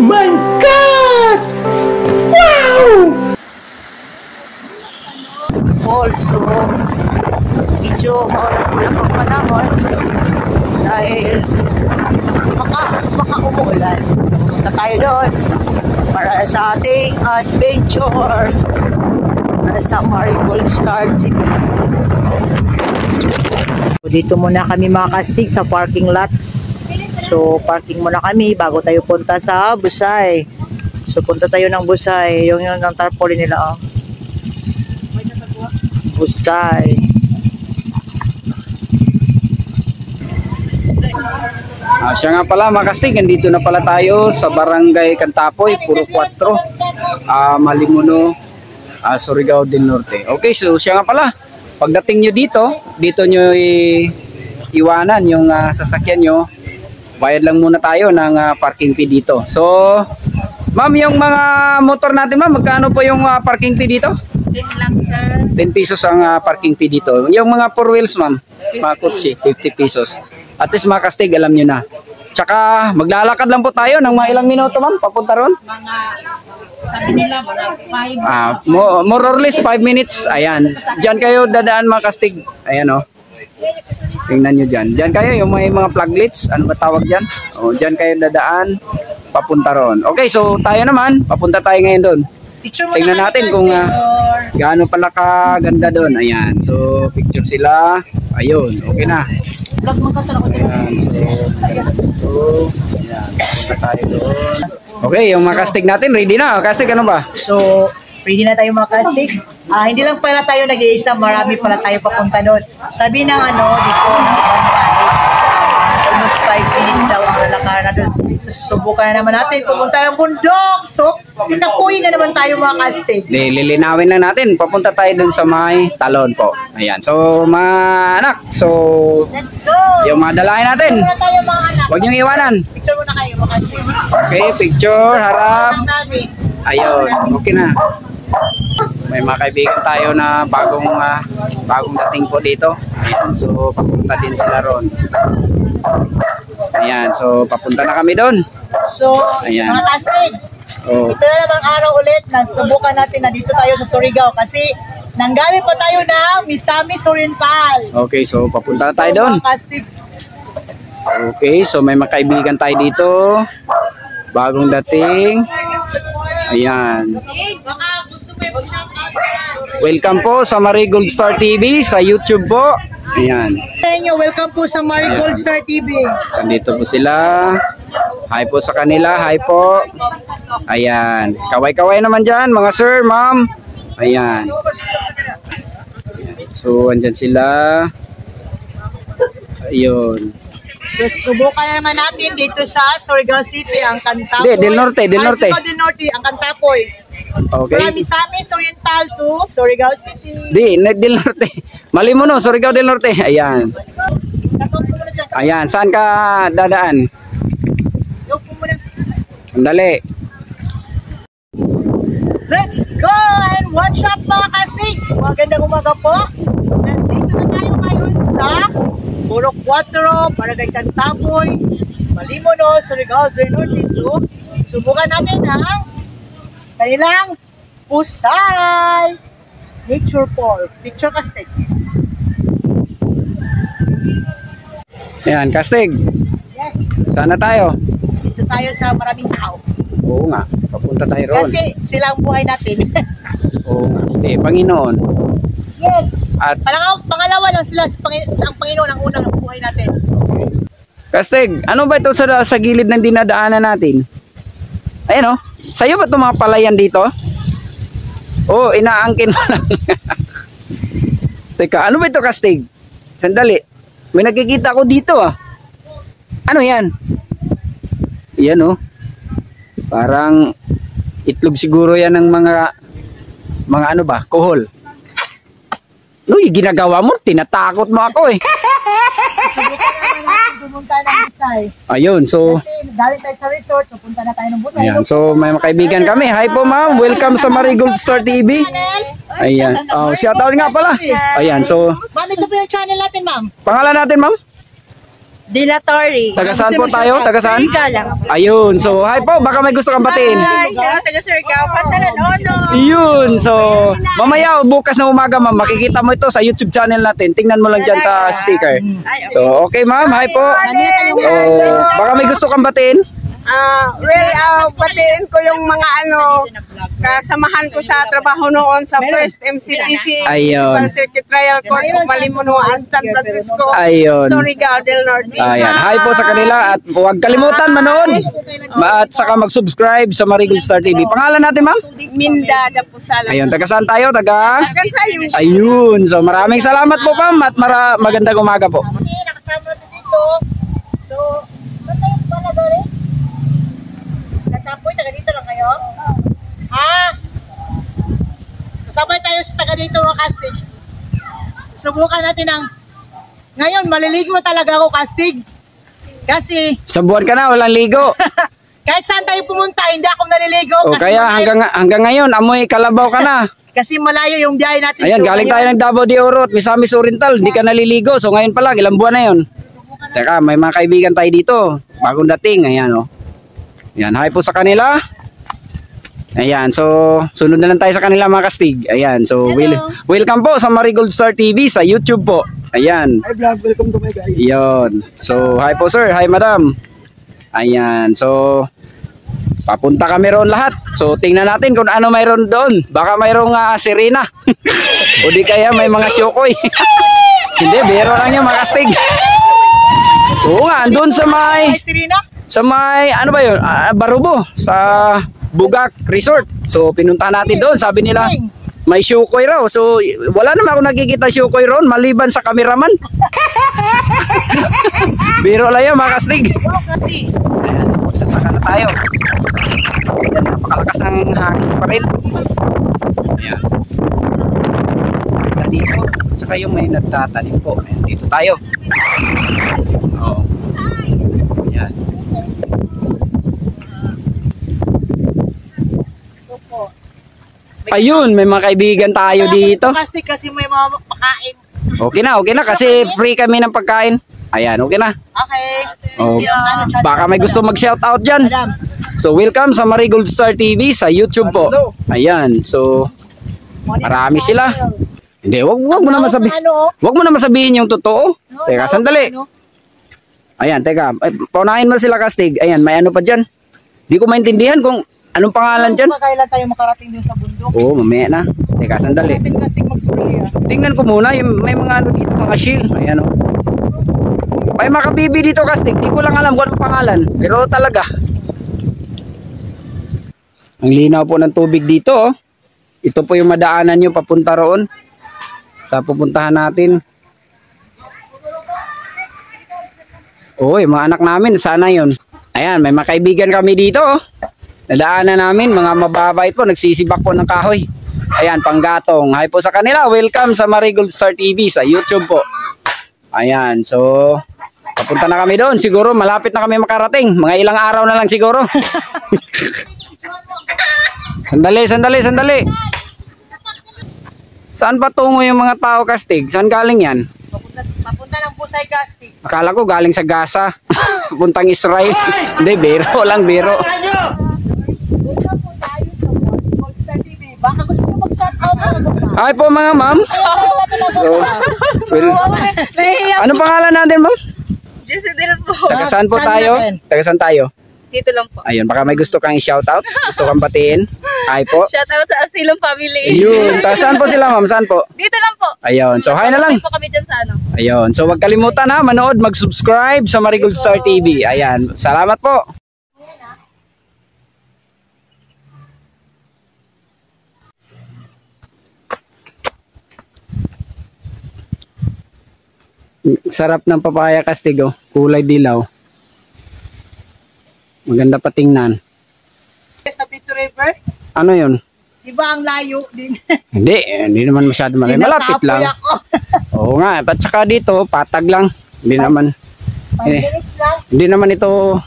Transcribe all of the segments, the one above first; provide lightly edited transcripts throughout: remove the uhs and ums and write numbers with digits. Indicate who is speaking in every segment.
Speaker 1: my God! Wow! Also, medyo maulan-ulan ang panahon dahil baka umuulan. So, punta tayo doon para sa ating adventure para sa Marigold Star TV. Dito muna kami mga kastig sa parking lot. So, parking muna kami bago tayo punta sa Busay. So, punta tayo ng Busay. Yung ng tarpaulin nila, oh. Busay.
Speaker 2: Siya nga pala mga kastig, nandito na pala tayo sa Barangay Cantapoy, Puro 4, Malimuno, Surigao del Norte. Okay, so siya nga pala, pagdating nyo dito nyo iwanan yung sasakyan nyo. Bayad lang muna tayo ng parking fee dito. So, ma'am, yung mga motor natin, ma'am, magkano po yung parking fee dito?
Speaker 3: 10 lang, sir.
Speaker 2: 10 pesos ang parking fee dito. Yung mga 4 wheels, ma'am, mga kotse, 50 pesos. At least mga kastig, alam nyo na. Tsaka, maglalakad lang po tayo ng mga ilang minuto, ma'am, papunta ron.
Speaker 3: Mga, sabi nila, mga 5.
Speaker 2: More or less 5 minutes. Ayan. Diyan kayo dadaan mga kastig. Ayan, oh. Tingnan nyo dyan. Dyan kayo, yung may mga pluglets. Ano ba tawag dyan? O, dyan kayo dadaan, papunta ron. Okay, so tayo naman, papunta tayo ngayon doon. Tingnan natin kung gaano pala kaganda doon. Ayan, so picture sila. Ayun, okay na. Ayan, so papunta tayo doon. Okay, yung mga kastig natin, ready na. Kasi ano ba?
Speaker 1: So, ready na tayo mga kastig. Hindi lang pala tayo nag-iisa, marami pala tayo papunta doon. Sabi ng dito ng almost 5 minutes daw ang lalakaran na doon. So, subukan na naman natin pumunta ng bundok. So, titakuyin na naman tayo mga kastig.
Speaker 2: Lilinawin lang natin. Papunta tayo doon sa may talon po. Ayan. So, mga anak. So,
Speaker 1: Let's go!
Speaker 2: yung mga dalahin natin.
Speaker 1: Picture tayo mga anak.
Speaker 2: Huwag niyong iwanan.
Speaker 1: Picture muna kayo mga kastig.
Speaker 2: Okay, picture, harap.
Speaker 1: Namin.
Speaker 2: Ayun, okay na. May mga kaibigan tayo na bagong dating po dito. Ayan, so papunta din sila ron. Ayan, so papunta na kami doon.
Speaker 1: So,
Speaker 2: ayan.
Speaker 1: mga kastig,
Speaker 2: Oh.
Speaker 1: ito na namang araw ulit na subukan natin na dito tayo sa Surigao kasi nanggaling pa tayo ng Misamis Oriental.
Speaker 2: Okay, so papunta na tayo doon.
Speaker 1: Mga kastig,
Speaker 2: Okay, so may mga kaibigan tayo dito. Bagong dating. Ayan.
Speaker 3: Baka gusto mo yung shoutout.
Speaker 2: Welcome po sa Marigold Star TV sa YouTube po. Ayan.
Speaker 1: sa inyo, welcome po sa Marigold Star TV.
Speaker 2: Nandito po sila. Hi po sa kanila. Hi po. Ayan. Kaway-kaway naman dyan mga sir, ma'am. Ayan. So, andyan sila. Ayun.
Speaker 1: So, subukan na naman natin dito sa Surigao City, ang Cantapoy.
Speaker 2: Del Norte, Del Norte.
Speaker 1: Del Norte, ang Cantapoy.
Speaker 2: Okay.
Speaker 1: From Misamis Oriental to Surigao City.
Speaker 2: Del Norte. Malimuno, Surigao del Norte. Ayan.
Speaker 1: Katong po muna dyan.
Speaker 2: Ayan, saan ka dadaan?
Speaker 1: Yung po muna.
Speaker 2: Sandali.
Speaker 1: Let's go and watch up mga kastig. Magandang umaga po. Nandito na tayo ngayon sa Puro 4, Barangay Cantapoy, Malimuno, Surigao del Norte. So, subukan natin ang kanilang Busay Nature Park. Picture kastig.
Speaker 2: Ayan, kastig.
Speaker 1: Yes,
Speaker 2: Sana tayo.
Speaker 1: dito tayo sa maraming tao.
Speaker 2: Oo nga, papunta tayo roon.
Speaker 1: Kasi sila ang buhay natin.
Speaker 2: Oo nga. Panginoon.
Speaker 1: Yes.
Speaker 2: At
Speaker 1: Pangalawa lang sila ang Panginoon ang unang buhay natin.
Speaker 2: kastig, ano ba ito sa gilid ng dinadaanan natin? Ayan, oh. Sa'yo ba itong mga palayan dito? Oo, inaangkin mo lang. Teka, ano ba ito, kastig? Sandali. May nakikita ko dito, ah. Ano yan? Yan, oh. Parang itlog siguro yan ng mga ano ba, kuhol. Uy, ginagawa mo, tinatakot mo ako eh.
Speaker 1: Subukan naman natin pumunta ng Busay.
Speaker 2: Ayun, so
Speaker 1: Kasi galing tayo sa resort, pupunta na tayo ng Busay.
Speaker 2: ayan, so may mga kaibigan kami. Hi po ma'am, welcome sa Marigold Star TV. Ayan, oh, shoutout nga pala. Ayan, so
Speaker 1: Ma'am, ito po yung channel natin, ma'am.
Speaker 2: pangalan natin ma'am?
Speaker 1: Dinatori.
Speaker 2: Taga saan po tayo? Taga saan?
Speaker 1: lang.
Speaker 2: Ayun. So, hi po. Baka may gusto kang batiin.
Speaker 1: Hello, taga Surigao. Pantalan, no.
Speaker 2: Yun. So, mamaya bukas ng umaga, ma'am, makikita mo ito sa YouTube channel natin. Tingnan mo lang dyan sa sticker. So, okay, ma'am. Hi po. Baka may gusto kang batiin.
Speaker 4: Batiin ko yung mga kasamahan ko sa trabaho noon sa First MCTC
Speaker 2: Ayun.
Speaker 4: Circuit Trial Court of Malimunuan, San Francisco,
Speaker 2: Ayun.
Speaker 4: Surigao del Norte.
Speaker 2: Ayan. Hi po sa kanila at huwag kalimutan manood at saka mag-subscribe sa Marigold Star TV. Pangalan natin, ma'am?
Speaker 4: Minda Dapusala.
Speaker 2: Ayun. Taga saan tayo? Taga?
Speaker 4: Sayong
Speaker 2: Ayun. So, maraming salamat po, ma'am, at magandang umaga po.
Speaker 1: Nakasama natin dito. So, saan tayo panadali? Natapoy, taga dito lang kayo? Sasabay tayo sa taga dito mga kastig. Subukan natin ngayon, maliligo talaga ako kastig. Kasi,
Speaker 2: Sa buwan ka na, walang ligo.
Speaker 1: kahit saan tayo pumunta, hindi ako naliligo.
Speaker 2: O kaya hanggang ngayon, amoy kalabaw ka na.
Speaker 1: Kasi malayo yung biyahe natin.
Speaker 2: Ayan,
Speaker 1: So,
Speaker 2: galing
Speaker 1: ngayon,
Speaker 2: tayo ng Davao de Oro at Misamis Oriental, hindi ka naliligo. So ngayon pa lang, ilang buwan na yun. Teka, may mga kaibigan tayo dito. Bagong dating, ayan o. Ayan, hi po sa kanila. Ayan, so sunod na lang tayo sa kanila mga kastig. Ayan, so welcome po sa Marigold Star TV sa YouTube po. Ayan.
Speaker 5: Hi vlog, welcome to my guys.
Speaker 2: Yun. So, hi po sir, hi madam. Ayan, so papunta kami roon lahat. So, tingnan natin kung ano mayroon doon. Baka mayroong sirena. O di kaya may mga syokoy. Hindi, biro lang yan mga kastig. Oo nga, andun sa may...
Speaker 1: Ay, Serena?
Speaker 2: Sa may, ano ba yun? Barubo, sa Bugak Resort. So, pinuntahan natin doon. Sabi nila, may syokoy raw. So, wala naman ako nakikita syokoy roon, maliban sa cameraman. Biro lang yan, mga kastig. Ayan, so, magsasaka na tayo. Ayan, napakalakas ng hangin pa rin. Ayan. Dito, tsaka yung may nagtatanim po. Ayan, dito tayo. Oo. Ayan. Ayun, may mga kaibigan tayo dito.
Speaker 1: Kasi may mga pakain.
Speaker 2: Okay na kasi free kami ng pagkain. Ayan, okay na.
Speaker 1: Okay.
Speaker 2: Oh, baka may gusto mag-shoutout dyan. So, welcome sa Marigold Star TV sa YouTube po. Ayan, so marami sila. Hindi, wag mo na masabihin. Wag mo na masabihin yung totoo. Teka, sandali. Ayan, teka. Paunahin mo sila kastig. Ayan, may ano pa dyan. Di ko maintindihan kung anong pangalan dyan.
Speaker 1: Kailan tayo makarating din sa bundok?
Speaker 2: Oo, mamaya na. Teka, sandali.
Speaker 1: Natin kasi magpuriya.
Speaker 2: Tingnan ko muna, may mga ano dito, mga shield. Ayan o. May mga kabibi dito kastig. Di ko lang alam kung anong pangalan. Pero talaga. Ang linaw po ng tubig dito. Oh. Ito po yung madaanan nyo papunta roon. Sa pupuntahan natin. Oo, yung mga anak namin, sana yun. Ayan, may mga kaibigan kami dito. Oh. Nadaanan namin, mga mababait po, nagsisibak po ng kahoy. Ayan, panggatong. Hi po sa kanila. Welcome sa Marigold Star TV sa YouTube po. Ayan, so papunta na kami doon. Siguro malapit na kami makarating. Mga ilang araw na lang siguro. Sandali. Saan patungo yung mga tao kastig? Saan galing yan?
Speaker 1: Papunta ng Busay Castig.
Speaker 2: Akala ko galing sa Gaza. Puntang Israel. Hindi, biro lang, biro.
Speaker 1: Baka gusto mo mag-shout out.
Speaker 2: Hi po mga ma'am. So, anong pangalan natin ma'am?
Speaker 4: Giselle po.
Speaker 2: Taga saan po tayo? Taga saan tayo?
Speaker 4: Dito lang po.
Speaker 2: Ayun, baka may gusto kang i-shoutout. Gusto kang batiin. Hi po.
Speaker 4: Shout out sa Asylum Family.
Speaker 2: Ayun. Taga saan po sila ma'am? Saan po?
Speaker 4: Dito lang po.
Speaker 2: Ayun. So, hi na lang.
Speaker 4: po kami dyan sa ano.
Speaker 2: Ayun. So, wag kalimutan ha, manood, mag-subscribe sa Marigold Star TV. Ayan. Salamat po. Sarap ng papaya kastig oh. Kulay dilaw. Maganda pa tingnan.
Speaker 1: Sa Pito River,
Speaker 2: Ano yun?
Speaker 1: di ba ang layo din?
Speaker 2: Hindi naman masyado malapit. Malapit lang.
Speaker 1: Ako.
Speaker 2: Oo nga, at saka dito, patag lang. Hindi naman,
Speaker 1: 5 minutes lang.
Speaker 2: hindi naman ito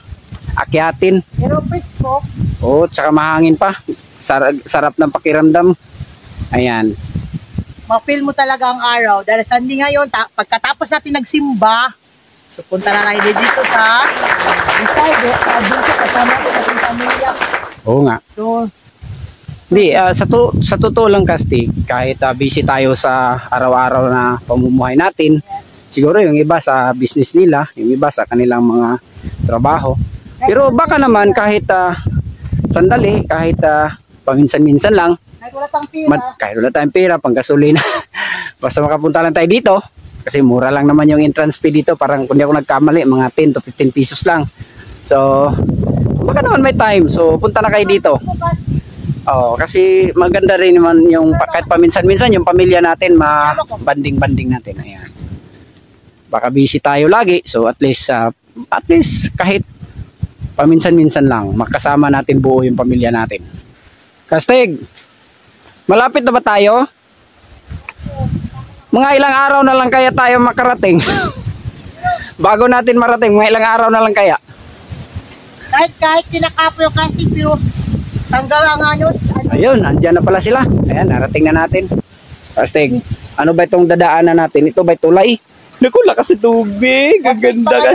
Speaker 2: akyatin.
Speaker 1: Pero peaceful.
Speaker 2: Oo, tsaka mahangin pa. Sarap ng pakiramdam. Ayan.
Speaker 1: Ma-feel mo talaga ang araw. Dahil Sunday ngayon, pagkatapos natin nagsimba, So punta na lang din dito sa inside, doon sa kasama ko sa ating pamilya.
Speaker 2: Oo nga.
Speaker 1: So,
Speaker 2: Hindi, sa totoo lang Kastig, kahit busy tayo sa araw-araw na pamumuhay natin, siguro yung iba sa business nila, yung iba sa kanilang mga trabaho. Pero baka naman kahit sandali, kahit paminsan-minsan lang,
Speaker 1: kahit wala tang pira,
Speaker 2: kahit wala tayong pera, pang gasolina, basta makapunta lang tayo dito, kasi mura lang naman yung entrance fee dito, parang kung di ako nagkamali, mga 10 to 15 pesos lang. So, baka naman may time, so punta na kayo dito. Oh, kasi maganda rin naman yung kahit paminsan-minsan yung pamilya natin banding-banding natin. Ayan. Baka busy tayo lagi, so at least kahit paminsan-minsan lang makasama natin buo yung pamilya natin. Kastig, malapit na ba tayo? Mga ilang araw na lang kaya tayo makarating. Bago natin marating, mga ilang araw na lang kaya.
Speaker 1: kahit kinakapo yung casting, pero tanggal ang anyos.
Speaker 2: Ayun, andyan na pala sila. Ayan, narating na natin. Kastig, ano ba itong dadaanan natin? Ito ba tulay? Naku, lakas ng tubig. Ang ganda ka.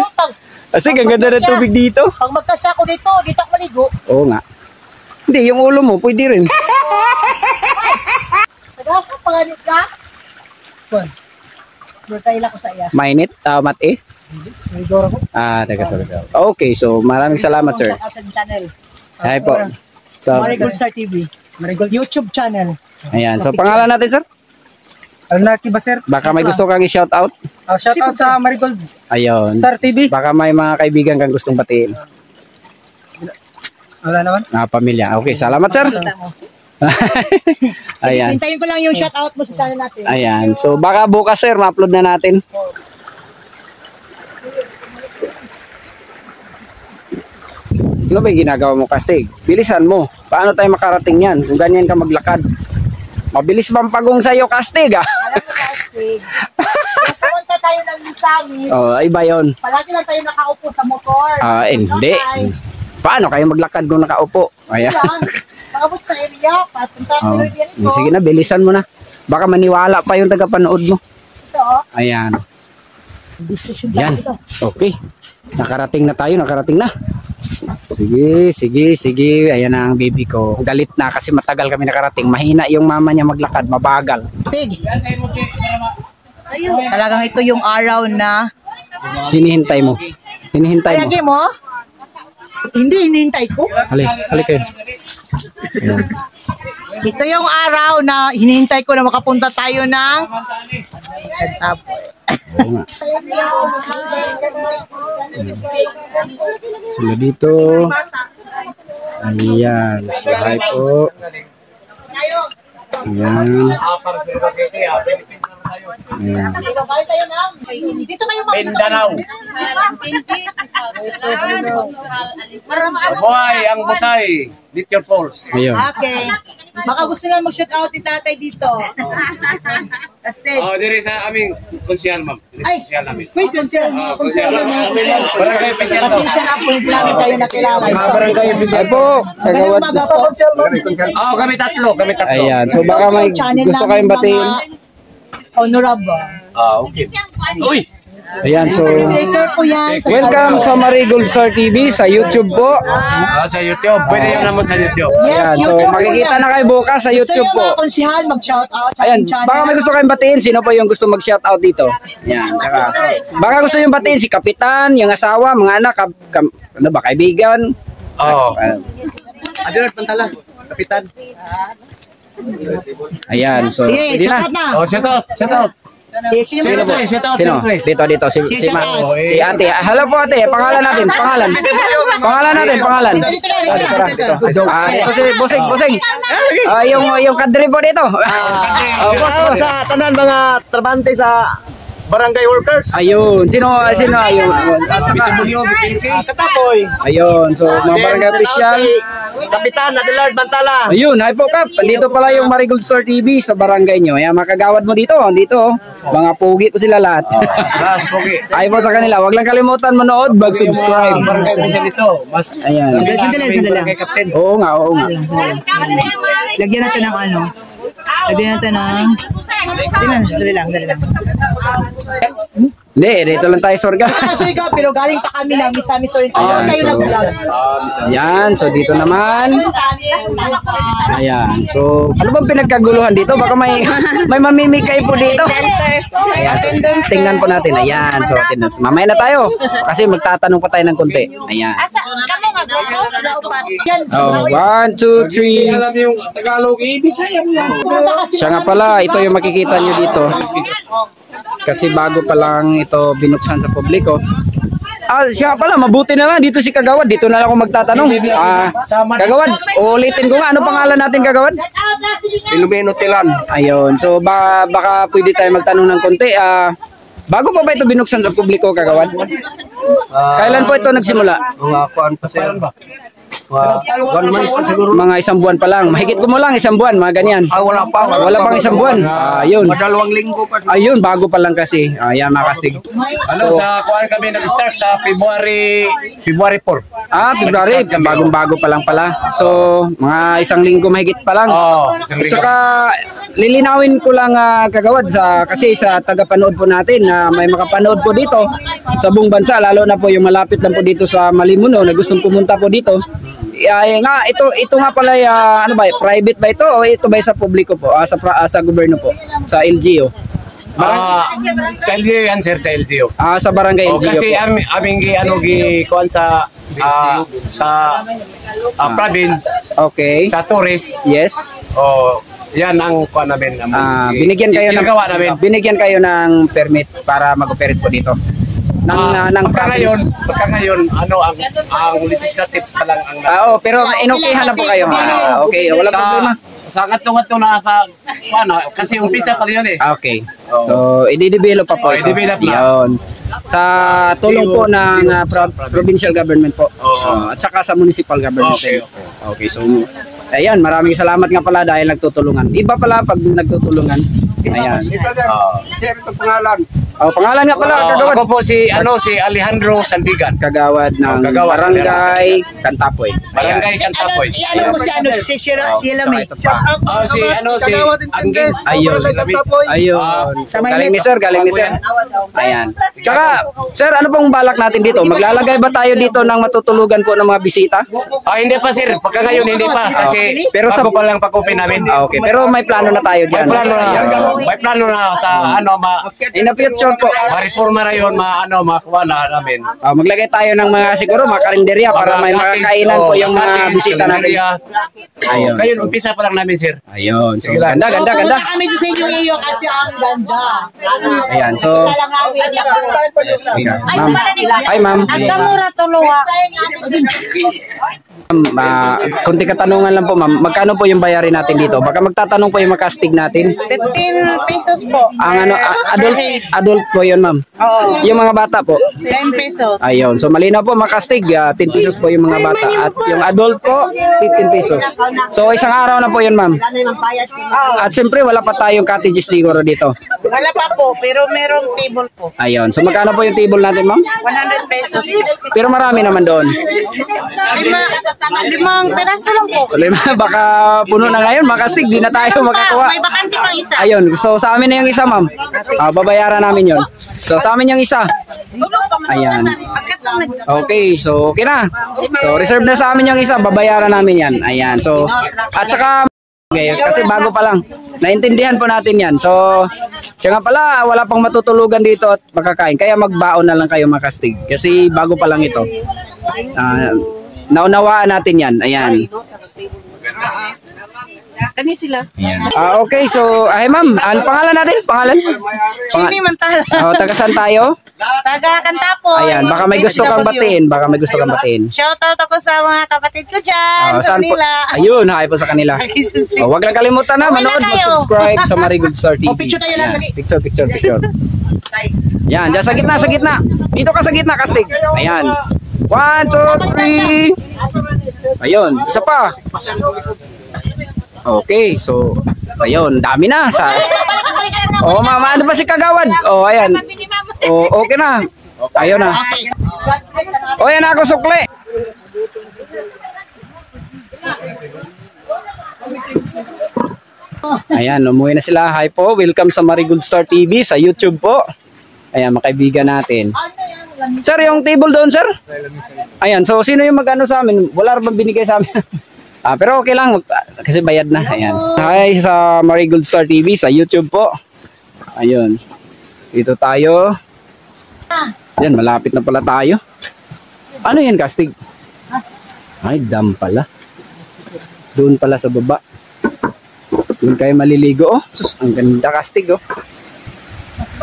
Speaker 2: Kasi ang ganda ng tubig dito.
Speaker 1: Pag magkasa ko dito ako maligo.
Speaker 2: Oo nga. Hindi, yung ulo mo, pwede rin.
Speaker 1: Nagasa panganit ka? Bon. Bertay lang ko sa iya.
Speaker 2: Mainit, mati.
Speaker 1: May doro ko.
Speaker 2: Teka, sorry. Okay, so maraming salamat, sir.
Speaker 1: Shout out sa channel.
Speaker 2: Hi po. So,
Speaker 1: Marigold Star TV. Marigold YouTube channel.
Speaker 2: ayan. So, pangalan natin, sir?
Speaker 5: Alnaki ba, sir?
Speaker 2: Baka may gusto kang i-shout out?
Speaker 5: Shout out sa Marigold
Speaker 2: Ayun.
Speaker 5: Star TV.
Speaker 2: Baka may mga kaibigan kang gustong batiin.
Speaker 5: Wala naman.
Speaker 2: Pamilya. Okay, salamat, sir.
Speaker 1: Kita mo. Sige,
Speaker 2: Ayan.
Speaker 1: hintayin ko lang yung shout out mo sa channel natin.
Speaker 2: Ayan. So, baka bukas, sir, ma-upload na natin. Ano ba yung ginagawa mo, Kastig? Bilisan mo. Paano tayo makarating yan? Kung ganyan ka maglakad. Mabilis bang pagong sa'yo, Kastig, ah?
Speaker 1: Alam mo, Casting. Pumunta tayo ng Misamis.
Speaker 2: Oh, iba yun.
Speaker 1: Palagi lang tayo nakaupo sa motor.
Speaker 2: Hindi. Paano kayo maglakad kung nakaupo? Ayan.
Speaker 1: Nakabot sa area. Papunta
Speaker 2: Oh.
Speaker 1: sa area nito.
Speaker 2: Sige na, bilisan mo na. Baka maniwala pa yung tagapanood mo.
Speaker 1: Ito, oh.
Speaker 2: Ayan.
Speaker 1: Decision
Speaker 2: Yan.
Speaker 1: ito.
Speaker 2: Okay. Nakarating na tayo, nakarating na. Sige. Ayan na ang baby ko. Galit na kasi matagal kami nakarating. Mahina yung mama niya maglakad, mabagal.
Speaker 1: Tig. Talagang ito yung araw na
Speaker 2: Hinihintay mo. Hinihintay mo.
Speaker 1: kaya mo? Hindi, hinihintay ko.
Speaker 2: Halik kayo. Ayan.
Speaker 1: Ito yung araw na hinihintay ko na makapunta tayo ng Tapoy.
Speaker 2: Oo nga. Sila dito. Ayan. Hi po. Ayan. Ayan.
Speaker 1: Dito kayo mga
Speaker 6: Mindanao. Buhay ang Busay. Little Falls.
Speaker 2: Ayun.
Speaker 1: Okay. Baka gusto lang mag-shout out ni tatay dito. Kastig.
Speaker 6: Oh, diri sa aming konsyal, ma'am. Diri sa
Speaker 1: Ay,
Speaker 6: konsyal namin.
Speaker 1: wait, concern.
Speaker 6: Konsyal namin. Barangay official to.
Speaker 1: Pasensya na po, hindi namin kayo nakilala.
Speaker 6: Barangay official.
Speaker 2: Ay po.
Speaker 1: Magandang umaga po.
Speaker 6: Oh, kami tatlo.
Speaker 2: Ayan. So baka may
Speaker 1: Channel
Speaker 2: gusto
Speaker 1: namin
Speaker 2: kayong batiin.
Speaker 1: mga Honorable.
Speaker 6: Okay. Uy!
Speaker 2: Ayan. So
Speaker 1: Sticker po yan.
Speaker 2: welcome sa Marigold Star TV sa YouTube po.
Speaker 6: Sa YouTube. Pwede yun naman sa YouTube.
Speaker 1: Yes,
Speaker 2: Ayan. So
Speaker 1: YouTube po
Speaker 2: makikita
Speaker 1: yan.
Speaker 2: na kayo bukas sa
Speaker 1: Gusto
Speaker 2: YouTube
Speaker 1: yung
Speaker 2: po.
Speaker 1: mga konsihal mag-shout out sa
Speaker 2: Ayan,
Speaker 1: ating channel.
Speaker 2: baka may gusto kayong batiin. Sino po yung gusto mag-shout out dito? Ayan, baka gusto yung batiin si Kapitan, yung asawa, mga anak, ano ba, kaibigan?
Speaker 6: Oh.
Speaker 5: Adler Pantala, Kapitan.
Speaker 2: Ayan, so,
Speaker 1: Sige,
Speaker 2: pwede na.
Speaker 1: shout out na.
Speaker 6: Oh, shout out. Shout out.
Speaker 1: Sino
Speaker 2: Sino po?
Speaker 6: Shout out,
Speaker 2: Sino?
Speaker 6: siyempre.
Speaker 2: Dito, si
Speaker 1: Sige,
Speaker 2: Ma,
Speaker 1: shout out.
Speaker 2: si ate. Hello po ate, pangalan natin, pangalan. Pangalan natin, pangalan.
Speaker 1: Dito na.
Speaker 2: Ito si Busing. Yung kadri po dito. Boss.
Speaker 5: Sa tanan mga trabante sa barangay workers.
Speaker 2: Ayun, sino ayun? At saka,
Speaker 5: Katapoy.
Speaker 2: ayun, so mga barangay official.
Speaker 5: Kapitan Adler Pantala.
Speaker 2: Ayun, hi po Kap. Andito pala yung Marigold Star TV sa barangay nyo. Ayan, makagawad mo dito. Dito, mga pugi po sila lahat.
Speaker 6: Okay.
Speaker 2: Hi po sa kanila. Huwag lang kalimutan manood, mag-subscribe.
Speaker 6: Barangay official ito. Mas
Speaker 2: Ayan.
Speaker 6: Barangay Captain.
Speaker 2: Oo nga.
Speaker 1: Lagyan natin ng ano. Lagyan natin ng... Dali lang.
Speaker 2: Hindi, dito lang tayo Sorga.
Speaker 1: Surigao, pero galing pa kami na Misamis Surigao.
Speaker 2: Ayan,
Speaker 1: Tayo
Speaker 2: so-
Speaker 1: nag-vlog.
Speaker 2: Ayan, so dito naman. Ayan, so ano bang pinagkaguluhan dito? Baka may mamimikay po dito. Ayan, so, tingnan po natin. Ayan, so attendance. Mamaya na tayo kasi magtatanong pa tayo ng konti. Ayan. Oh, 1, 2, 3.
Speaker 6: Alam yung Tagalog, Bisaya mo yan.
Speaker 2: Siya nga pala, ito yung makikita nyo dito. Kasi bago pa lang ito binuksan sa publiko. Siya nga pala, mabuti na lang dito si Kagawad. Dito na lang ako magtatanong. Kagawad, ulitin ko nga. Ano pangalan natin, Kagawad?
Speaker 6: Filomeno Tilan.
Speaker 2: Ayun. So baka pwede tayo magtanong ng konti. Bago pa ba ito binuksan sa publiko, Kagawad? Kailan po ito nagsimula?
Speaker 6: Mga kuan pa sir. 1 month pa siguro.
Speaker 2: Mga isang buwan pa lang. Mahigit ko mo lang isang buwan, mga ganyan.
Speaker 6: Wala pa.
Speaker 2: Wala pang isang buwan. Ayun.
Speaker 6: Madalawang linggo pa.
Speaker 2: Ayun, bago pa lang kasi. Ayan, mga kastig.
Speaker 6: Ano, sa kuan kami nag-start sa February 4.
Speaker 2: February, bagong-bago pa lang pala. So, mga isang linggo mahigit pa lang.
Speaker 6: Isang linggo.
Speaker 2: Tsaka, lilinawin ko lang Kagawad kasi sa tagapanood po natin na may makapanood po dito sa buong bansa, lalo na po yung malapit lang po dito sa Malimuno na gustong pumunta po dito. Ito nga pala ano ba, private ba ito o ito ba sa publiko po, sa gobyerno po, sa LGU?
Speaker 6: Sa LGU yan sir, sa LGU.
Speaker 2: Sa barangay LGU
Speaker 6: Kasi
Speaker 2: po.
Speaker 6: aming kuan sa province,
Speaker 2: Okay.
Speaker 6: sa tourist.
Speaker 2: Yes.
Speaker 6: Yan ang kuan namin.
Speaker 2: Binigyan kayo
Speaker 6: ginagawa namin.
Speaker 2: Binigyan kayo ng permit para mag-operate po dito. Ng
Speaker 6: Pagka ngayon, ano ang legislative pa lang ang
Speaker 2: pero inukihan na po kayo. Okay, wala problema.
Speaker 6: sa ngatong-ngato na kasi umpisa pa yun eh.
Speaker 2: Okay. So, i-develop pa po.
Speaker 6: I-develop na.
Speaker 2: Yun. Sa tulong po ng provincial government po. At saka sa municipal government.
Speaker 6: Okay.
Speaker 2: Okay, so ayan, maraming salamat nga pala dahil nagtutulungan. Iba pala pag nagtutulungan. Ayan.
Speaker 6: Sir, ito pangalan.
Speaker 2: Pangalan nga pala, Kagawad.
Speaker 6: Ako po si Alejandro Sandigan.
Speaker 2: Kagawad ng Barangay Cantapoy.
Speaker 6: Barangay Cantapoy.
Speaker 1: Ano mo si Sheila May?
Speaker 2: Ito pa.
Speaker 6: Si Angels.
Speaker 2: Ayun. Ayun. Galing ni sir, galing ni sir. Ayan. Tsaka, sir, ano pong balak natin dito? Maglalagay ba tayo dito ng matutulugan po ng mga bisita?
Speaker 6: Hindi pa sir, pagka ngayon hindi pa kasi
Speaker 2: Pero sa
Speaker 6: bago pa lang pag-open namin.
Speaker 2: Okay, pero may plano na tayo diyan.
Speaker 6: May plano na sa
Speaker 2: In the future po.
Speaker 6: ma-reforma na yun, makuha na namin.
Speaker 2: Maglagay tayo ng mga siguro mga karinderya para may makakainan po yung mga bisita natin. Ayun.
Speaker 6: Ngayon, umpisa pa lang namin sir.
Speaker 2: Ayun. So,
Speaker 6: Sige lang.
Speaker 2: ganda.
Speaker 1: Pumunta kami doon sa inyo iyo kasi ang ganda.
Speaker 2: Ayan, so ma'am. Hi, ma'am.
Speaker 1: Ang kamura tuluwa.
Speaker 2: Kunti katanungan lang po, ma'am. Magkano po yung bayarin natin dito? Baka magtatanong po yung makastig natin.
Speaker 4: 15 pesos po.
Speaker 2: Ang adult po yun, ma'am.
Speaker 4: Oo.
Speaker 2: Yung mga bata po.
Speaker 4: 10 pesos.
Speaker 2: Ayun. So malinaw po makastig, 10 pesos po yung mga bata. At yung adult po, 15 pesos. So isang araw na po yun, ma'am.
Speaker 4: Oo.
Speaker 2: At siyempre wala pa tayong cottages siguro dito.
Speaker 4: Wala pa po, pero merong table po.
Speaker 2: Ayun. So magkano po yung table natin, ma'am?
Speaker 4: 100 pesos.
Speaker 2: Pero marami naman doon.
Speaker 4: Limang peraso lang po.
Speaker 2: Baka puno na ngayon, makastig, di na tayo makakuha.
Speaker 4: May bakante pang isa.
Speaker 2: Ayun, so sa amin na yung isa, ma'am. Babayaran namin yun. So sa amin yung isa. Ayan. Okay, so okay na. So reserve na sa amin yung isa, babayaran namin yan. Ayan, so at saka okay, kasi bago pa lang. Naintindihan po natin yan. So siya nga pala, wala pang matutulugan dito at makakain. Kaya magbaon na lang kayo makastig. Kasi bago pa lang ito. Naunawaan natin yan. Ayan.
Speaker 4: Kani sila.
Speaker 2: Okay, so ay ma'am, ano pangalan natin? Pangalan?
Speaker 4: Chini Mantala.
Speaker 2: Taga saan tayo?
Speaker 4: Taga Cantapoy.
Speaker 2: Ayan, baka may gusto kang batiin. Baka may gusto kang batiin.
Speaker 4: Shoutout ako sa mga kapatid ko dyan. Sa
Speaker 2: Saan po?
Speaker 4: Manila.
Speaker 2: Ayun, hi po sa kanila. Huwag lang kalimutan na, manood, mag-subscribe sa Marigold Star TV.
Speaker 1: Picture tayo lang.
Speaker 2: Ayan, picture. Yan, dyan sa gitna. Dito ka sa gitna, Kastig. Ayan. 1, 2, 3. Ayun, isa pa. Okay, so ayun, dami na sa. Mama, ano ba si Kagawad? Ayan. Okay na. Ayun na. Ayan ako sukli. Ayan, umuwi na sila. Hi po, welcome sa Marigold Star TV sa YouTube po. Ayan, makaibigan natin.
Speaker 1: Ano yan? Ganito.
Speaker 2: Sir, yung table doon, sir? Ayan, so sino yung mag-ano sa amin? Wala rin bang binigay sa amin? Pero okay lang, kasi bayad na. Ayan. Hi sa Marigold Star TV, sa YouTube po. Ayun. Dito tayo. Ayan, malapit na pala tayo. Ano yan, Kastig? Ay, dam pala. Doon pala sa baba. Doon kayo maliligo, oh. Sus, ang ganda, Kastig, oh.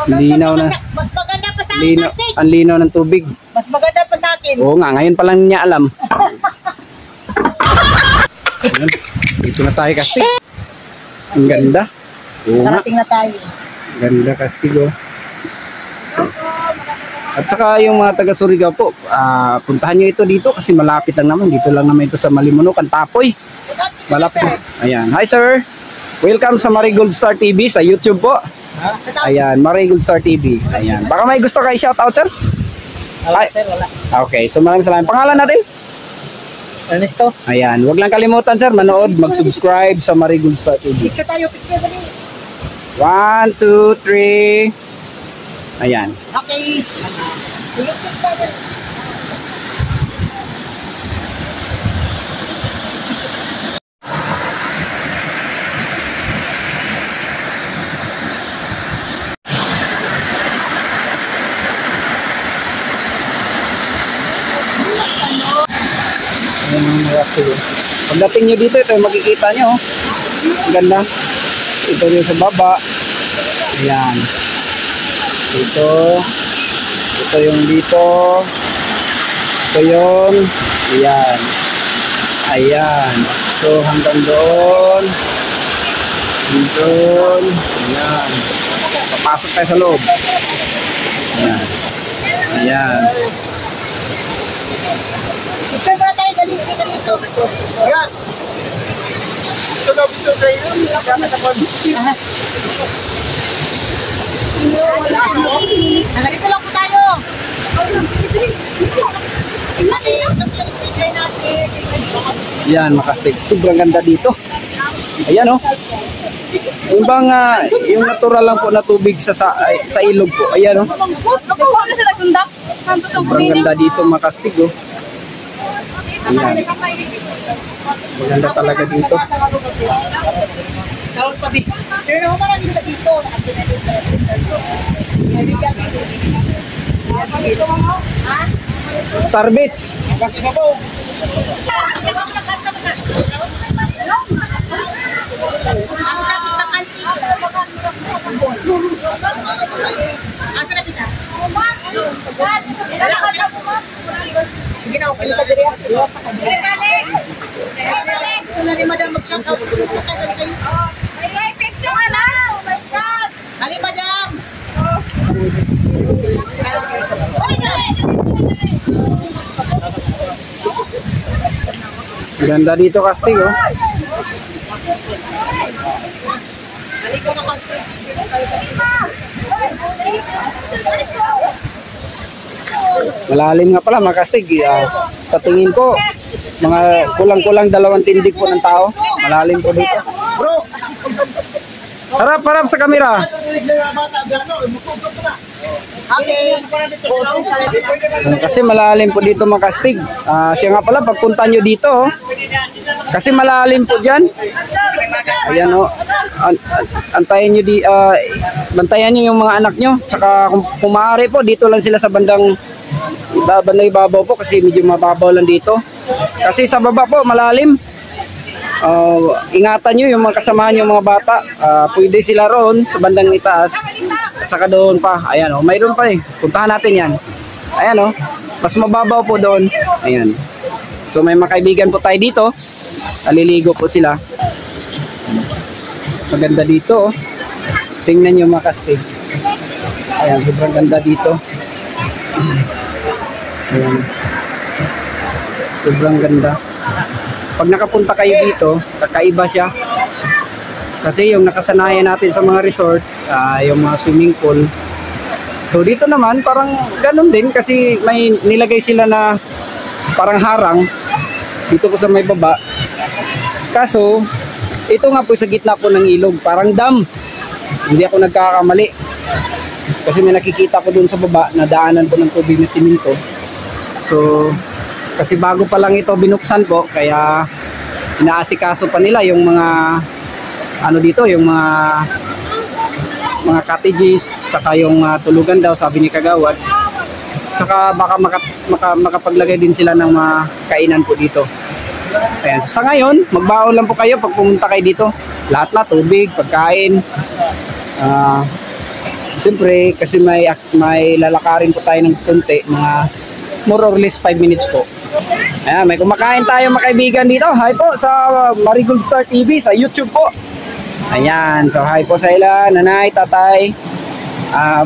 Speaker 2: Linaw na.
Speaker 1: Mas maganda pa sa akin,
Speaker 2: Linaw,
Speaker 1: Kastig.
Speaker 2: ang linaw ng tubig.
Speaker 1: Mas maganda pa sa akin.
Speaker 2: Oo nga, ngayon pa lang niya alam. Ayan, dito na tayo, Kastig. Ang ganda. Oo nga,
Speaker 1: Karating na tayo.
Speaker 2: ganda, Kastig, oh. At saka yung mga taga Surigao po, puntahan nyo ito dito kasi malapit lang naman. Dito lang naman ito sa Malimuno, Tapoy. Malapit. Ayan. Hi sir. Welcome sa Marigold Star TV sa YouTube po. Ayan, Marigold Star TV. Ayan. Baka may gusto kayo shoutout sir? Hi. Okay, so maraming salamat. Pangalan natin?
Speaker 1: Ernesto.
Speaker 2: Ayan, wag lang kalimutan sir, manood, mag-subscribe sa Marigold Star TV.
Speaker 1: Picture tayo, picture dali.
Speaker 2: 1, 2, 3. Ayan.
Speaker 1: Okay. Sige, picture dali.
Speaker 2: Ayan ang mga studio. Pagdating nyo dito, ito yung makikita nyo. Ang ganda. Ito yung sa baba. Ayan. Ito. Ito yung dito. Ito yun. Ayan. Ayan. So hanggang doon. Doon. Ayan. Papasok tayo sa loob. Ayan. Ayan.
Speaker 1: Picture muna tayo, dali. Dali dito.
Speaker 5: Ayan. Ito na video kayo.
Speaker 1: Dito lang po tayo. Ate, yung sticker natin.
Speaker 2: Yan, Makastig. Sobrang ganda dito. Ayan oh. Yung bang yung natural lang po na tubig sa ilog po. Ayan oh.
Speaker 3: Nakuha na sila kundak.
Speaker 2: Sobrang ganda dito, Makastig oh. Ayan. Maganda talaga dito.
Speaker 1: Pero naman namin sa dito.
Speaker 2: Star Beach.
Speaker 1: Sige na, okay ka diri. Wala ni madam mag-shoutout. Ay, picture ka na. Oh my God. Ali, madam.
Speaker 2: Ganda dito, Kastig oh.
Speaker 1: Halika na, Kastig.
Speaker 2: Malalim nga pala, Makastig. Sa tingin ko, mga kulang-kulang 2 tindig po ng tao. Malalim po dito.
Speaker 5: Bro!
Speaker 2: Harap sa kamera.
Speaker 1: Okay.
Speaker 2: Kasi malalim po dito, Makastig. Siya nga pala, pagpunta nyo dito, oh. Kasi malalim po dyan. Ayan oh. Antayin nyo bantayan nyo yung mga anak nyo. Tsaka kung maaari po, dito lang sila sa bandang ibabaw po kasi medyo mababaw lang dito. Kasi sa baba po, malalim. Ingatan nyo yung mga kasamahan nyo, mga bata. Pwede sila roon sa bandang itaas. At saka doon pa. Ayan oh, mayroon pa eh. Puntahan natin yan. Ayan oh, mas mababaw po doon. Ayan. So may mga kaibigan po tayo dito. Aliligo po sila. Maganda dito oh. Tingnan nyo, Makastig. Ayan, sobrang ganda dito. Ayan. Sobrang ganda. Pag nakapunta kayo dito, kakaiba siya. Kasi yung nakasanayan natin sa mga resort, yung mga swimming pool. So dito naman, parang ganun din kasi may nilagay sila na parang harang dito po sa may baba. Kaso, ito nga po sa gitna po ng ilog, parang dam. Hindi ako nagkakamali. Kasi may nakikita ko dun sa baba na daanan po ng tubig na siminto. So, kasi bago pa lang ito binuksan po, kaya inaasikaso pa nila yung mga ano dito, yung mga cottages, tsaka yung tulugan daw, sabi ni Kagawad. Tsaka baka makapaglagay din sila ng mga kainan po dito. Ayan. So, sa ngayon, magbaon lang po kayo pag pumunta kayo dito. Lahat na, tubig, pagkain. Siyempre, kasi may lalakarin po tayo ng kunti, mga more or less 5 minutes po. Ayan, may kumakain tayo mga kaibigan dito. Hi po sa Marigold Star TV sa YouTube po. Ayan, so hi po sa ila, nanay, tatay.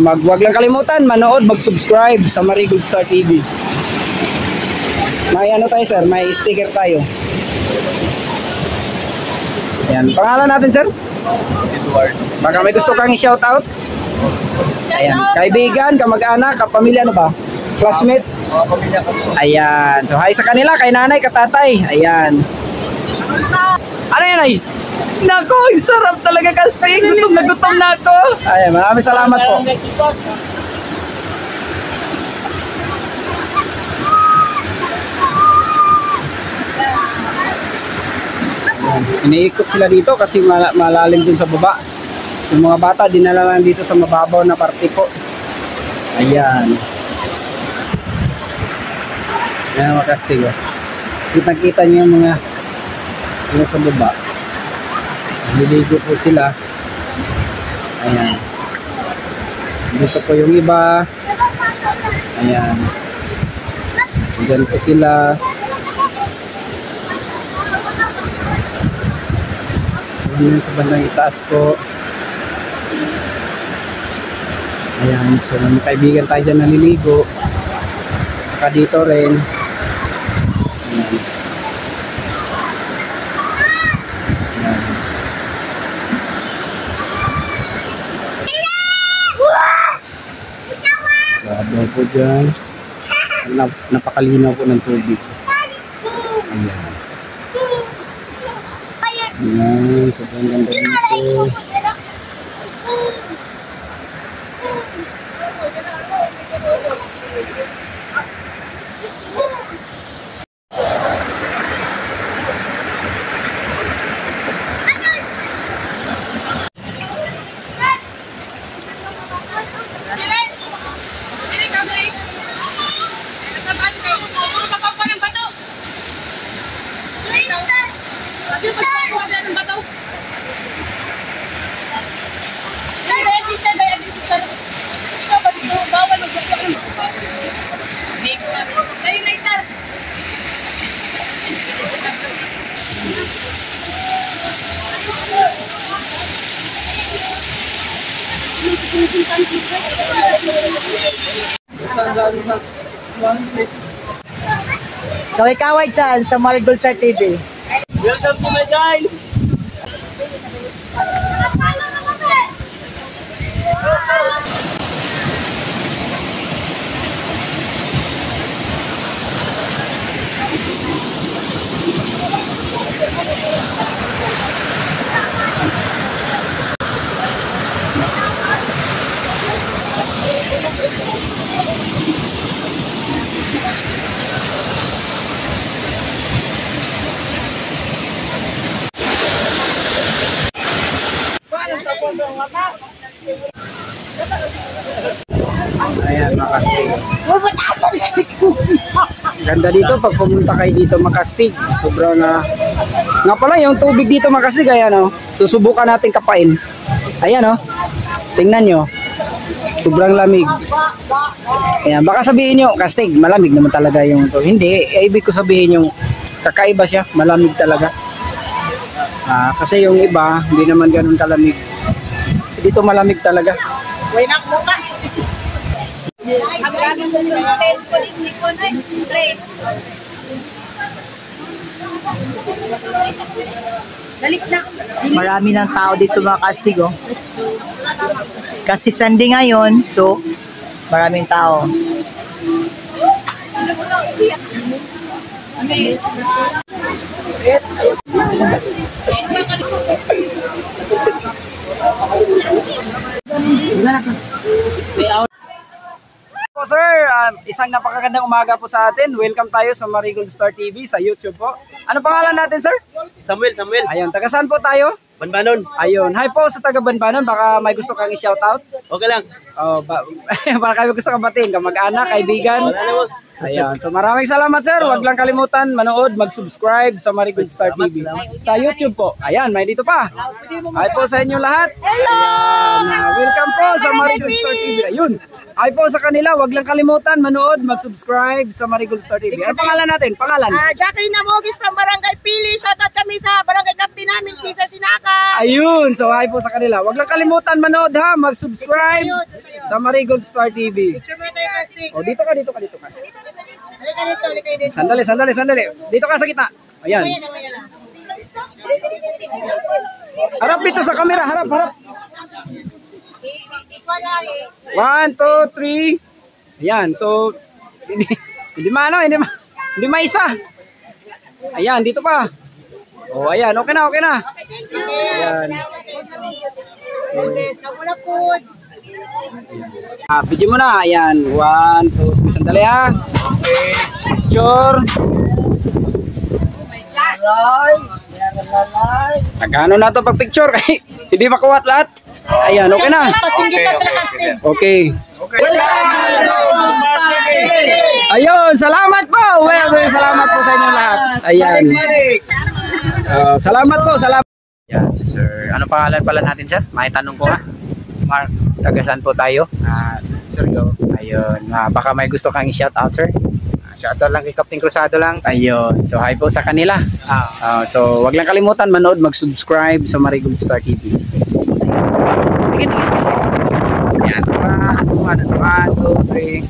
Speaker 2: Wag lang kalimutan, manood, mag-subscribe sa Marigold Star TV. May ano tayo sir, may sticker tayo. Ayan, pangalan natin sir?
Speaker 6: Edward.
Speaker 2: Baka may gusto kang i-shout out? Ayan, kaibigan, kamag-anak, kapamilya, ano ba? Classmate?
Speaker 6: Mga pamilya ko po.
Speaker 2: Ayan, so hi sa kanila, kay nanay, katatay. Ayan. Ano yan ay? Nako, sarap talaga kasi. Gutom na ako. Ayan, maraming salamat po. Iniikot sila dito kasi malalim dun sa baba. Yung mga bata dinala lang dito sa mababaw na parte po. Ayan. Ayan mga kastigo. Kita-kita niyo yung mga sa baba. Niligo po sila. Ayan. Dito po yung iba. Ayan. Diyan po sila. Ayan sa bandang itaas po. Ayan. So may kaibigan tayo dyan naliligo. Saka dito rin. Ayan. Grabe po dyan. Napakalinaw po ng tubig. Ayan. Ayan. Sobrang ganda dito.
Speaker 1: Kaway-kaway dyan sa Marigold Star TV.
Speaker 5: Welcome to my guys!
Speaker 2: Ayan, Makastig. Ganda dito pag pumunta kayo dito, Makastig. Sobrang nga pala yung tubig dito, Makastig. Ayan o. Susubukan natin kapain. Ayan o. Tingnan nyo. Sobrang lamig. Ayan, baka sabihin nyo, Kastig, malamig naman talaga yung to. Hindi, ibig ko sabihin yung kakaiba siya. Malamig talaga. Kasi yung iba, hindi naman ganun kalamig. Dito malamig talaga.
Speaker 1: Wainak mo ka. Marami ng tao dito mga kastig, oh. Kasi Sunday ngayon, so maraming tao.
Speaker 2: isang napakagandang umaga po sa atin. Welcome tayo sa Marigold Star TV sa YouTube po. Ano pangalan natin, sir?
Speaker 5: Samuel.
Speaker 2: Ayun, taga saan po tayo?
Speaker 5: Banbanon.
Speaker 2: Ayun, hi po sa taga Banbanon. Baka may gusto kang i-shoutout.
Speaker 5: Okay lang.
Speaker 2: Oh, baka kayo gusto kang batiin, kamag-anak, kaibigan.
Speaker 5: Wala na, boss.
Speaker 2: Ayun, so maraming salamat, sir. Huwag lang kalimutan manood, mag-subscribe sa Marigold Star TV. Sa YouTube po. Ayan, may dito pa. Hi po sa inyo lahat.
Speaker 1: Hello!
Speaker 2: Welcome po sa Marigold Star TV. Ayun. Hi po sa kanila, wag lang kalimutan manood, mag-subscribe sa Marigold Star TV. Ano pangalan natin? Pangalan?
Speaker 1: Jacqueline Namogis from Barangay Pili. Shoutout kami sa barangay captain namin, Cesar Sinaka.
Speaker 2: Ayun, so hi po sa kanila. Wag lang kalimutan manood ha, mag-subscribe sa Marigold Star TV.
Speaker 1: Picture mo tayo, Casting.
Speaker 2: O, dito ka.
Speaker 1: Halika dito.
Speaker 2: Sandali. Dito ka sa gitna. Ayan. Harap dito sa camera, harap. 1, 2, 3. Ayan, so hindi maisa. Ayan, dito pa. Oh, ayan, okay na. Ayan. Video mo na. Ayan, 1, 2, sandali ha. Okay. Picture. Tagano na to pag picture kay hindi makuwat lahat. Ayan, okay na. Okay. Ayun, salamat po. Salamat po sa inyo lahat. Ayan. Salamat po. Yan, si sir. Ano pangalan pala natin, sir? May tanong ko ha. Mark, taga saan po tayo?
Speaker 5: Sir, go.
Speaker 2: Ayun, baka may gusto kang i-shout out, sir.
Speaker 5: Shoutout lang kay Captain Cruzado lang.
Speaker 2: Ayun, so hi po sa kanila. So wag lang kalimutan manood, mag-subscribe sa Marigold Star TV. Tigit. Yan, 1, 2, 3.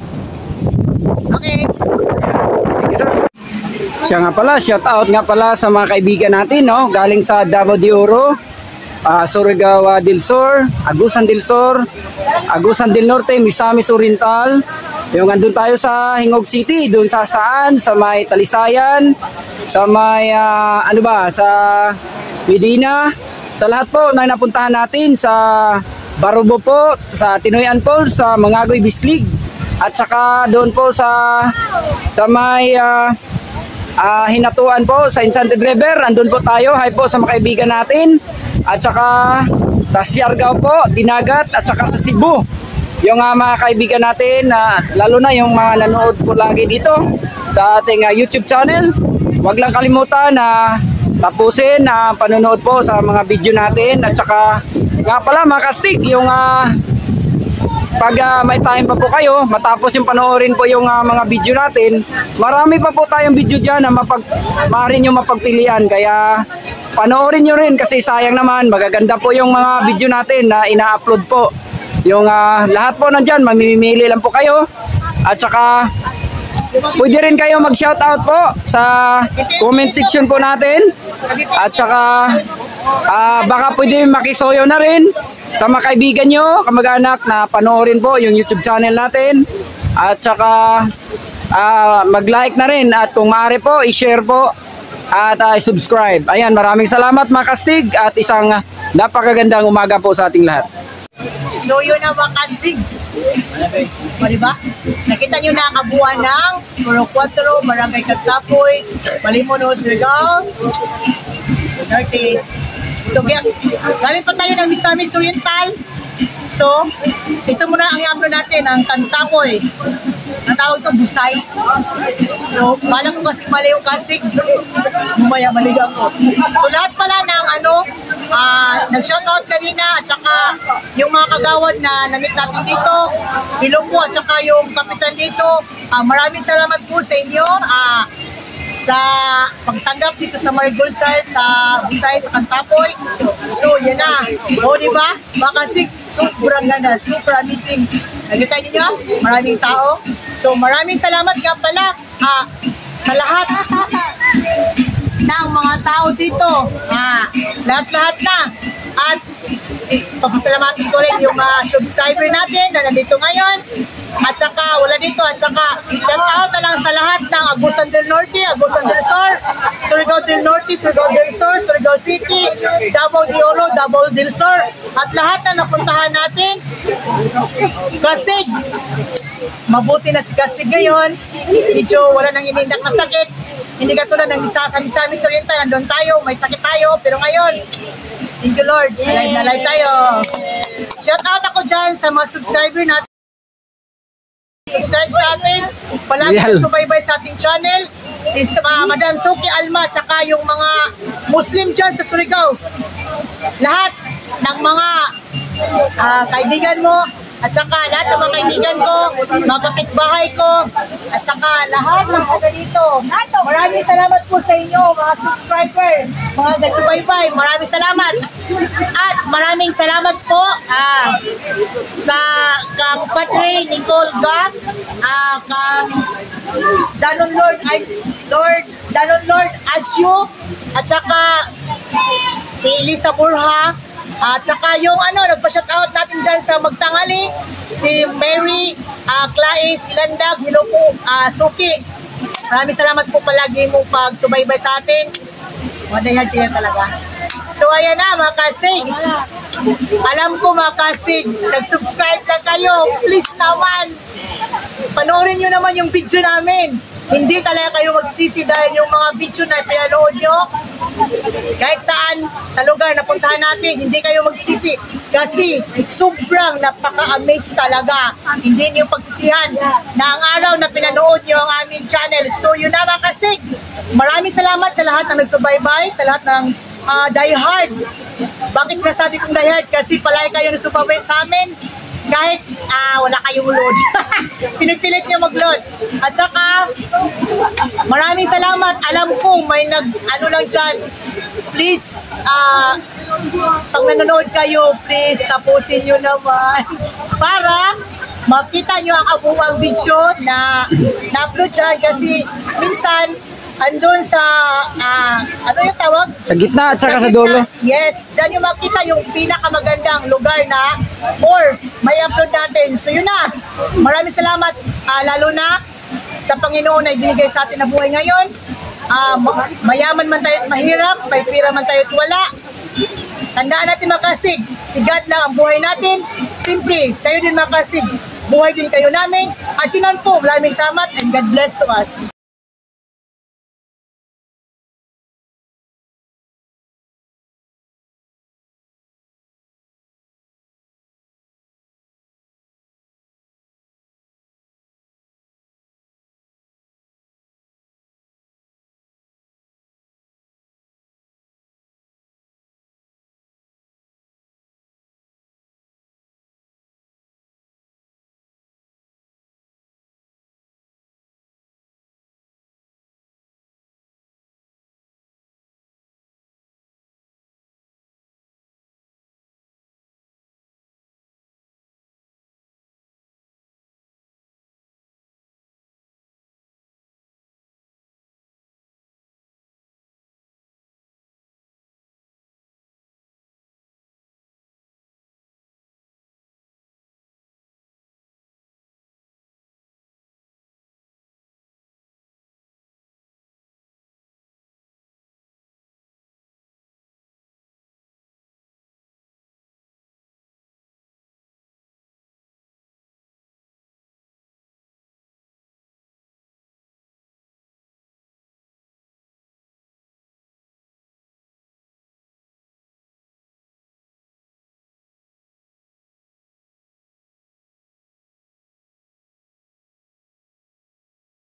Speaker 1: Okay.
Speaker 2: Thank you, sir. Siya nga pala, shout out nga pala sa mga kaibigan natin, no? Galing sa Davao de Oro, Surigao del Sur, Agusan del Sur, Agusan del Norte, Misamis Oriental. Yung andun tayo sa Hingog City, doon sa may Talisayan, sa may sa Medina, sa lahat po na napuntahan natin, sa Barubo po, sa Tinoyan po, sa Mangagoy Bislig, at saka doon po sa may Hinatuan po, sa Enchanted River, andun po tayo. Hi po sa mga kaibigan natin, at saka sa Siargao po, Dinagat, at saka sa Cebu. Yung mga kaibigan natin, lalo na yung mga nanood po lagi dito sa ating YouTube channel, wag lang kalimutan na tapusin panonood po sa mga video natin. At saka nga pala mga kastig, yung pag may time pa po kayo, matapos yung panoorin po yung mga video natin, marami pa po tayong video dyan na maaari nyo mapagpilian. Kaya panoorin nyo rin kasi sayang naman, magaganda po yung mga video natin na ina-upload po. Yung lahat po nandyan, mamimili lang po kayo. At saka pwede rin kayo mag-shoutout po sa comment section po natin. At saka baka pwede makisoyo na rin sa mga kaibigan nyo, kamag-anak na panoorin po yung YouTube channel natin. At saka mag-like na rin, at kung maaari po i-share po at subscribe. Ayan, maraming salamat mga kastig, at isang napakagandang umaga po sa ating lahat.
Speaker 1: So yun ang mga kastig. O diba? Nakita nyo na ang kabuuan ng Puro 4, Barangay Catlapoy, Malimuno, Surigao, Norte. So galing pa tayo ng Misamis Oriental. So ito muna ang i-upload natin, ang Catlapoy. Ang tawag ito, Busay. So balang ko kasi mali yung casting, bumaya maligang ko. So lahat pala ng nag-shoutout kanina, at saka yung mga kagawad na namit natin dito, hello po, at saka yung kapitan dito, maraming salamat po sa inyo sa pagtanggap dito sa Marigold Star sa Busay, sa Catlapoy. So yan na, o diba mga kastig, sobrang ganda, super amazing. Nakita niyo, maraming tao. So maraming salamat nga pala sa lahat ng mga tao dito, lahat-lahat na. At papasalamatin ko rin yung mga subscriber natin na nandito ngayon, at saka wala dito, at saka shout out na lang sa lahat ng Agusan del Norte, Agusan del Sur, Surigao del Norte, Surigao del Sur, Surigao City, Davao de Oro, Davao del Sur, at lahat na napuntahan natin. Kastig, mabuti na si Castig ngayon. Medyo wala nang inindak na sakit. Hindi katulad ng kami sa Oriental, nandun tayo, may sakit tayo. Pero ngayon, thank you Lord, alive na alive tayo. Shout out ako dyan sa mga subscriber natin. Subscribe sa atin, palagi subaybay sa ating channel. Si Madam Suki Alma, tsaka yung mga Muslim dyan sa Surigao. Lahat ng mga kaibigan mo, at saka lahat ng mga kaibigan ko, mga kapitbahay ko, at saka lahat ng mga dito. Maraming salamat po sa inyo, mga subscriber, mga gasubaybay. Maraming salamat. At maraming salamat po sa kang Padre Nicole Gak, kang Danon Lord Asyo, at saka si Elisa Burha, at saka yung nagpa-shoutout natin dyan sa Magtangali, si Mary Claes Ilandag, hello po, Suki. Maraming salamat po palagi mong pagsubaybay sa atin. Madayad kayo talaga. So ayan na mga Castig. Alam ko mga Castig, nag-subscribe na kayo. Please naman, panoorin nyo naman yung video namin. Hindi talaga kayo magsisi dahil yung mga video na pinanood nyo, kahit saan sa lugar na puntahan natin, hindi kayo magsisi. Kasi sobrang napaka-amaze talaga. Hindi niyo pagsisihan na ang araw na pinanood nyo ang aming channel. So yun na mga Castig. Maraming salamat sa lahat ng nagsubaybay, sa lahat ng diehard. Bakit sinasabi kong diehard? Kasi palagi kayo nagsubaybay sa amin. Kahit wala kayong load. Pinipilit niyo mag-load. At saka, maraming salamat. Alam ko, may lang dyan. Please, pag nanonood kayo, please, tapusin nyo naman. Para makita nyo ang kabuuang video na na-upload dyan. Kasi minsan, andun sa, ano yung tawag?
Speaker 2: Sa gitna at saka sa dulo.
Speaker 1: Yes, dyan yung makita yung pinakamagandang lugar na or may upload natin. So yun na, maraming salamat, lalo na sa Panginoon na ibinigay sa atin na buhay ngayon. Mayaman man tayo at mahirap, may pira man tayo at wala. Tandaan natin mga Castig, si God lang ang buhay natin. Siyempre, kayo din mga Castig, buhay din kayo namin. At yun po, maraming salamat and God bless to us.